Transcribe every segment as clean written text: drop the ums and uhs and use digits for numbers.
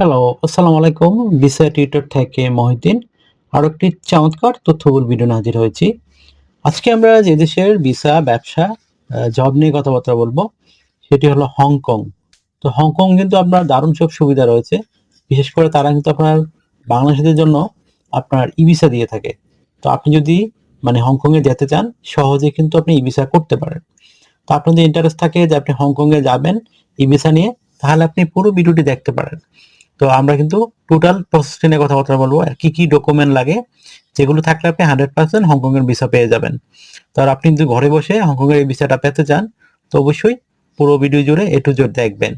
Hello, আসসালামু আলাইকুম। Visa tutor থেকে মহিউদ্দিন। আরো একটি চমৎকার তথ্যবহুল ভিডিও নিয়ে হাজির হয়েছি। আজকে আমরা যে দেশের ভিসা, ব্যবসা, জব নিয়ে কথাবার্তা বলবো, সেটি হলো হংকং। তো হংকং কিন্তু আপনার দারুণ সব সুবিধা রয়েছে। বিশেষ করে তারা কিন্তু আপনার বাংলাদেশীদের জন্য আপনার ই-ভিসা দিয়ে থাকে। তো আপনি যদি হংকংয়ে যেতে চান, সহজে কিন্তু আপনি ই-ভিসা করতে পারেন। তো আপনার যদি ইন্টারেস্ট থাকে যে আপনি হংকংয়ে যাবেন ই-ভিসা নিয়ে, তাহলে আপনি পুরো ভিডিওটি দেখতে পারেন। তো আমরা কিন্তু টোটাল প্রসেসটি নিয়ে কথাবার্তা বলবো। আর কি, কি ডকুমেন্ট লাগে, যেগুলো থাকলে আপনি 100% হংকং এর ভিসা পেয়ে যাবেন। তো আর আপনি যদি ঘরে বসে হংকং এর এই ভিসাটা পেতে চান, তো অবশ্যই পুরো ভিডিও জুড়ে A to Z দেখবেন।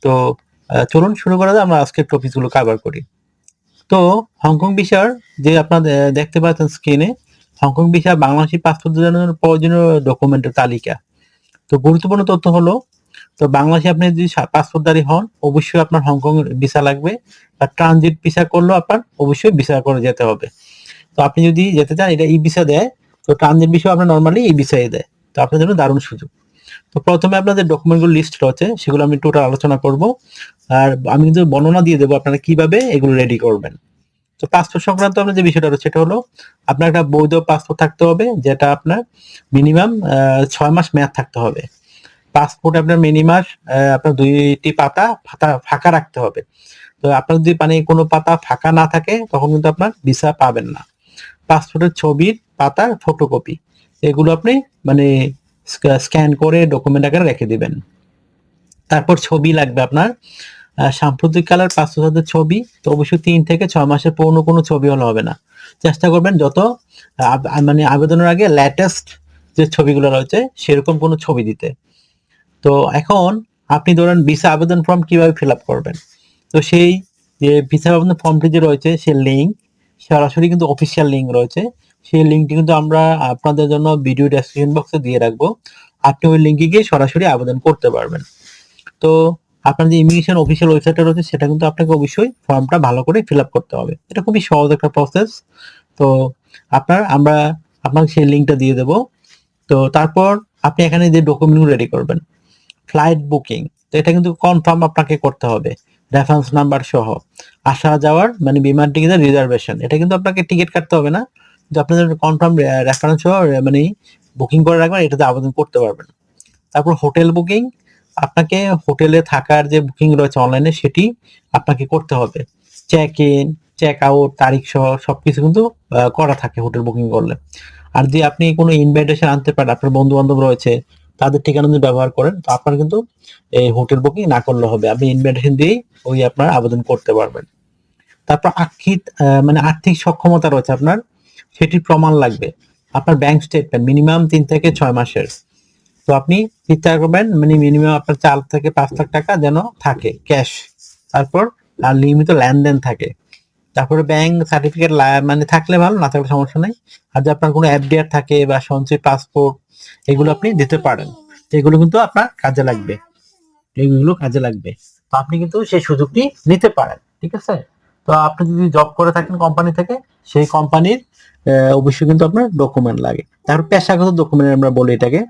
তো চলুন শুরু করা যাক, আমরা আজকের টপিকগুলো কভার করি। তো হংকং ভিসার যে আপনারা দেখতে পাচ্ছেন স্ক্রিনে, হংকং ভিসা বাংলাদেশী পাসপোর্টের জন্য প্রয়োজনীয় ডকুমেন্টের তালিকা। তো গুরুত্বপূর্ণ তথ্য হলো, তো বাংলাদেশে আপনি যদি পাসপোর্টধারী হন, অবশ্যই আপনার হংকং ভিসা লাগবে। আর ট্রানজিট ভিসা করলেও আপনার অবশ্যই ভিসা করে যেতে হবে। তো আপনি যদি যেতে চান, এটা ই ভিসা দেয়। তো ট্রানজিট ভিসা আপনার নরমালি ই ভিসাই দেয়। তো আপনার জন্য দারুণ সুযোগ। তো প্রথমে আপনাদের ডকুমেন্টগুলো লিস্ট রয়েছে, সেগুলো আমি টোটাল আলোচনা করব। আর আমি কিন্তু বর্ণনা দিয়ে দেবো আপনারা কিভাবে এগুলো রেডি করবেন। তো পাসপোর্ট সংক্রান্ত আপনার যে বিষয়টা রয়েছে, সেটা হলো আপনার একটা বৈধ পাসপোর্ট থাকতে হবে, যেটা আপনার মিনিমাম 6 মাস মেয়াদ থাকতে হবে। পাসপোর্ট আপনার মিনিমাম আপনার 2টি পাতা ফাঁকা রাখতে হবে। তো আপনার যদি কোনো পাতা ফাঁকা না থাকে, তখন কিন্তু আপনার ভিসা পাবেন না। পাসপোর্টের ছবির পাতার ফটোকপি, এগুলো আপনি মানে স্ক্যান করে ডকুমেন্ট আকারে রেখে দিবেন। তারপর ছবি লাগবে আপনার সাম্প্রতিক কালের পাসপোর্টের ছবি। তো অবশ্যই 3 থেকে 6 মাসের পুরনো কোনো ছবি হলে হবে না। চেষ্টা করবেন যত আবেদনের আগে লেটেস্ট যে ছবিগুলো রয়েছে সেরকম কোনো ছবি দিতে। তো এখন আপনি ধরেন ভিসা আবেদন ফর্ম কিভাবে ফিল আপ করবেন। তো সেই যে ভিসা আবেদন ফর্মটি যে রয়েছে, সে লিঙ্ক সরাসরি কিন্তু অফিসিয়াল লিঙ্ক রয়েছে। সেই লিঙ্কটি কিন্তু আমরা আপনাদের জন্য ভিডিও ডেসক্রিপশন বক্সে দিয়ে রাখবো। আপনি ওই লিঙ্কে গিয়ে সরাসরি আবেদন করতে পারবেন। তো আপনার যে ইমিগ্রেশন অফিসিয়াল ওয়েবসাইটটা রয়েছে, সেটা কিন্তু আপনাকে অবশ্যই ফর্মটা ভালো করে ফিল আপ করতে হবে। এটা খুবই সহজ একটা প্রসেস। তো আমরা আপনাকে সেই লিঙ্কটা দিয়ে দেবো। তো তারপর আপনি এখানে যে ডকুমেন্টগুলো রেডি করবেন, ফ্লাইট বুকিং, তো এটা কিন্তু কনফার্ম আপনাকে করতে হবে রেফারেন্স নাম্বার সহ। আসা যাওয়ার বিমান টিকিটের রিজার্ভেশন, এটা কিন্তু আপনাকে টিকিট কাটতে হবে না, কিন্তু আপনাদের কনফার্ম রেফারেন্স সহ বুকিং করে রাখবেন, এটাতে আবেদন করতে পারবেন। তারপর হোটেল বুকিং, আপনাকে হোটেলে থাকার যে বুকিং রয়েছে অনলাইনে, সেটি আপনাকে করতে হবে। চেক ইন, চেক আউট তারিখ সহ সবকিছু কিন্তু করা থাকে হোটেল বুকিং করলে। আর যদি আপনি কোনো ইনভাইটেশন আনতে পারেন, আপনার বন্ধু বান্ধব রয়েছে, তাদের ঠিকানা যদি ব্যবহার করেন, তো আপনার কিন্তু এই হোটেল বুকিং না করলে হবে, আপনি ইনভাইটেশন দিয়েই ওই আপনার আবেদন করতে পারবেন। তারপর আর্থিক সক্ষমতা রয়েছে আপনার, সেটির প্রমাণ লাগবে। আপনার ব্যাংক স্টেটমেন্ট মিনিমাম 3 থেকে 6 মাসের। তো আপনি চিন্তা করবেন মিনিমাম আপনার 4 থেকে 5 লাখ টাকা যেন থাকে ক্যাশ। তারপর আর নিয়মিত লেনদেন থাকে। তারপরে ব্যাংক সার্টিফিকেট থাকলে ভালো, না থাকলে সমস্যা নাই। আর যদি আপনার কোনো এফডিআর থাকে বা সঞ্চয় পাসপোর্ট, এগুলো আপনি দিতে পারেন। এগুলো কিন্তু আপনার কাজে লাগবে, এগুলো কাজে লাগবে। তো আপনি কিন্তু সেই সুযোগটি নিতে পারেন, ঠিক আছে। তো আপনি যদি জব করে থাকেন কোম্পানি থেকে, সেই কোম্পানির অবশ্যই কিন্তু আপনার ডকুমেন্ট লাগে। তারপর পেশাগত ডকুমেন্ট আমরা বলি এটাকে।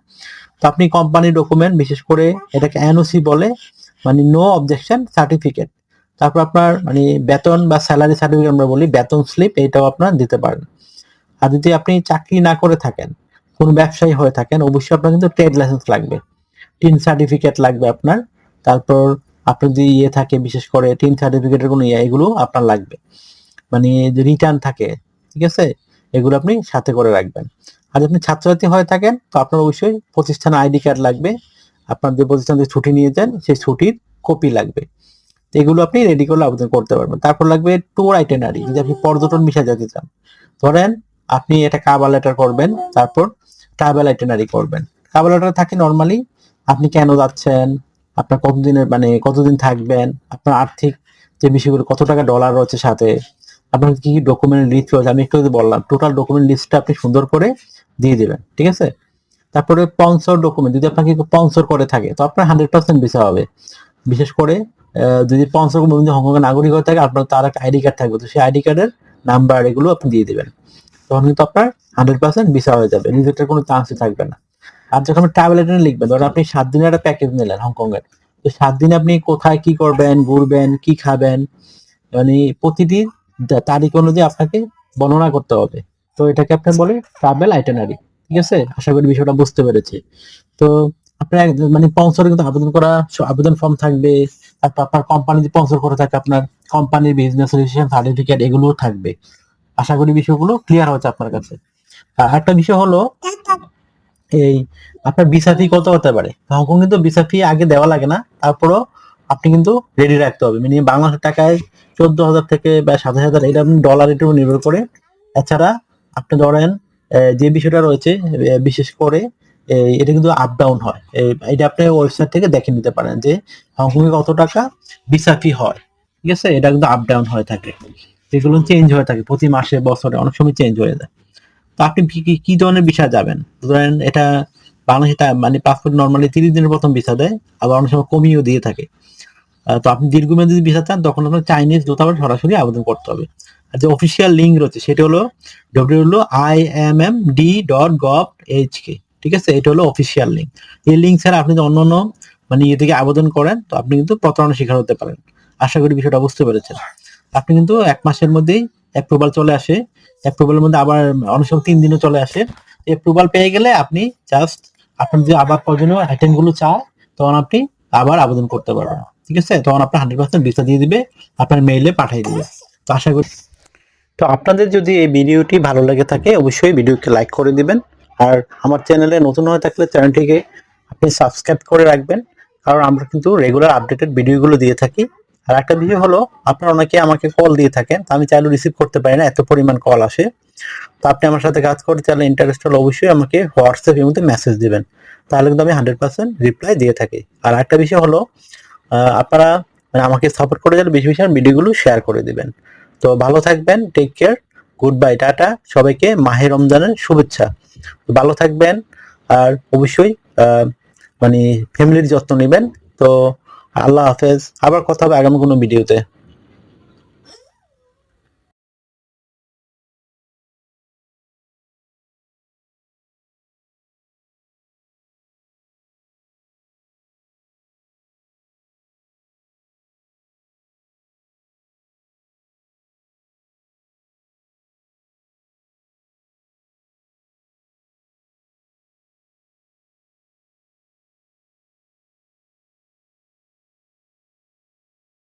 তো আপনি কোম্পানির ডকুমেন্ট, বিশেষ করে এটাকে এনওসি বলে, নো অবজেকশন সার্টিফিকেট। তারপর আপনার বেতন বা স্যালারি সার্টিফিকেট আমরা বলি, বেতন স্লিপ, এটাও আপনার দিতে পারেন। আর যদি আপনি চাকরি না করে থাকেন, কোনো ব্যবসায়ী হয়ে থাকেন, অবশ্যই আপনার কিন্তু ট্রেড লাইসেন্স লাগবে, টিন সার্টিফিকেট লাগবে আপনার। তারপর আপনার যদি থাকে, বিশেষ করে টিন সার্টিফিকেটের কোনো এগুলো আপনার লাগবে, যে রিটার্ন থাকে, ঠিক আছে, এগুলো আপনি সাথে করে রাখবেন। আর আপনি ছাত্রছাত্রী হয়ে থাকেন, তো আপনার অবশ্যই প্রতিষ্ঠান আইডি কার্ড লাগবে। আপনার যে প্রতিষ্ঠান থেকে ছুটি নিয়ে যান, সেই ছুটির কপি লাগবে। এগুলো আপনি রেডি করলে আবেদন করতে পারবেন। তারপর লাগবে ট্যুর আইটেনারি, যদি আপনি পর্যটন ভিসা যেতে চান। ধরেন আপনি এটা কাভার লেটার করবেন, তারপর ট্রাভেল আইটেনারি করবেন। কাভার লেটার থাকে নর্মালি আপনি কেন যাচ্ছেন, আপনার কতদিনের কতদিন থাকবেন, আপনার আর্থিক যে বিষয়গুলো, কত টাকা ডলার রয়েছে সাথে, আপনার কি কি ডকুমেন্ট লিস্ট রয়েছে, আমি একটু বললাম, টোটাল ডকুমেন্ট লিস্টটা আপনি সুন্দর করে দিয়ে দিবেন, ঠিক আছে। তারপরে স্পন্সর ডকুমেন্ট, যদি আপনাকে স্পন্সর করে থাকে, তো আপনার 100% ভিসা হবে। বিশেষ করে যদি স্পন্সর হংকং এর নাগরিক হয়ে থাকে, আপনার তার একটা আইডি কার্ড থাকবে, তো সেই আইডি কার্ডের নাম্বার এগুলো আপনি দিয়ে দিবেন। তখন কিন্তু আপনার 100% ভিসা হয়ে যাবে, রিজেক্টের কোনো চান্সই থাকবে না। আর যখন আপনি ট্রাভেল এজেন্ট লিখবেন, ধরুন আপনি 7 দিনের একটা প্যাকেজ নিলেন হংকং এর, তো 7 দিনে আপনি কোথায় কি করবেন, ঘুরবেন, কি খাবেন, মানে প্রতিটি তারিখ অনুযায়ী আপনাকে বর্ণনা করতে হবে। তো এটাকে আপনি বলে ট্রাভেল আইটিনারি। ঠিক আছে? আশা করি বিষয়টা বুঝতে পেরেছি। তো আপনার মানে স্পন্সরে কিন্তু আবেদন করা আবেদন ফর্ম থাকবে। তারপর আপনার কোম্পানি যে স্পন্সর করে থাকে আপনার কোম্পানির বিজনেস রেজিস্ট্রেশন সার্টিফিকেট এগুলোও থাকবে। আশা করি বিষয়গুলো ক্লিয়ার হচ্ছে আপনার কাছে। আর একটা বিষয় হলো এই আপনার ভিসা ফি কত হতে পারে। হংকং কিন্তু ভিসা ফি আগে দেওয়া লাগে না, তারপরও আপনি কিন্তু রেডি রাখতে হবে। মিনিমাম বাংলাদেশের টাকায় 14,000 থেকে বা 27,000, এটা আপনি ডলারের উপর নির্ভর করে। এছাড়া আপনি ধরেন যে বিষয়টা রয়েছে বিশেষ করে এটা কিন্তু আপ ডাউন হয়। এটা আপনি ওয়েবসাইট থেকে দেখে নিতে পারেন যে হংকং এ কত টাকা ভিসা ফি হয়। ঠিক আছে? এটা কিন্তু আপ ডাউন হয়ে থাকে, এগুলো চেঞ্জ হয়ে থাকে প্রতি মাসে বছরে অনেক সময় চেঞ্জ হয়ে যায়। তো আপনি কি ধরনের ভিসা যাবেন? ধরেন এটা বাংলাদেশে মানে পাসপোর্ট নরমালি 30 দিনের প্রথম ভিসা দেয়, আবার অনেক সময় কমিয়েও দিয়ে থাকে। তো আপনি দীর্ঘমেয়াদী যদি ভিসা চান তখন আপনার চাইনিজ দূতাবাস সরাসরি আবেদন করতে হবে। আর যে অফিসিয়াল লিঙ্ক রয়েছে সেটা হলো www.imm.d.gov.hk। ঠিক আছে? এটা হলো অফিসিয়াল লিঙ্ক। এই লিঙ্ক ছাড়া আপনি যদি অন্যান্য মানে ইয়ে থেকে আবেদন করেন তো আপনি কিন্তু প্রতারণার শিকার হতে পারেন। আশা করি বিষয়টা বুঝতে পেরেছেন। আপনি কিন্তু 1 মাসের মধ্যেই অ্যাপ্রুভাল চলে আসে। অ্যাপ্রুভালের মধ্যে আবার অনেক সময় 3 দিনও চলে আসে। অ্যাপ্রুভাল পেয়ে গেলে আপনি জাস্ট আপনার যে আবার প্রয়োজনীয় আইটেম গুলো চায় তখন আপনি আবার আবেদন করতে পারবেন। ঠিক আছে? তখন আপনার 100% ভিসা দিয়ে দিবে, আপনার মেইলে পাঠিয়ে দিবে। তো আশা করি। তো আপনাদের যদি এই ভিডিওটি ভালো লেগে থাকে অবশ্যই ভিডিওকে লাইক করে দিবেন। আর আমার চ্যানেলে নতুন হয়ে থাকলে চ্যানেলটিকে আপনি সাবস্ক্রাইব করে রাখবেন, কারণ আমরা কিন্তু রেগুলার আপডেটেড ভিডিওগুলো দিয়ে থাকি। আর একটা বিষয় হলো আপনারা অনেকে আমাকে কল দিয়ে থাকেন, আমি চাইলেও রিসিভ করতে পারি না, এত পরিমাণ কল আসে। তো আপনি আমার সাথে কাজ করতে চাইলে ইন্টারেস্ট হলে অবশ্যই আমাকে হোয়াটসঅ্যাপ এর মধ্যে মেসেজ দিবেন, তাহলে কিন্তু আমি 100% রিপ্লাই দিয়ে থাকি। আর একটা বিষয় হলো আপনারা মানে আমাকে সাপোর্ট করে যারা বেশি বেশি ভিডিওগুলো শেয়ার করে দিবেন। তো ভালো থাকবেন, take care, good bye, tata. সবাইকে মাহে রমজানের শুভেচ্ছা। ভালো থাকবেন আর অবশ্যই মানে ফ্যামিলির যত্ন নেবেন। তো আল্লাহ হাফেজ, আবার কথা হবে আগামী কোনো ভিডিওতে।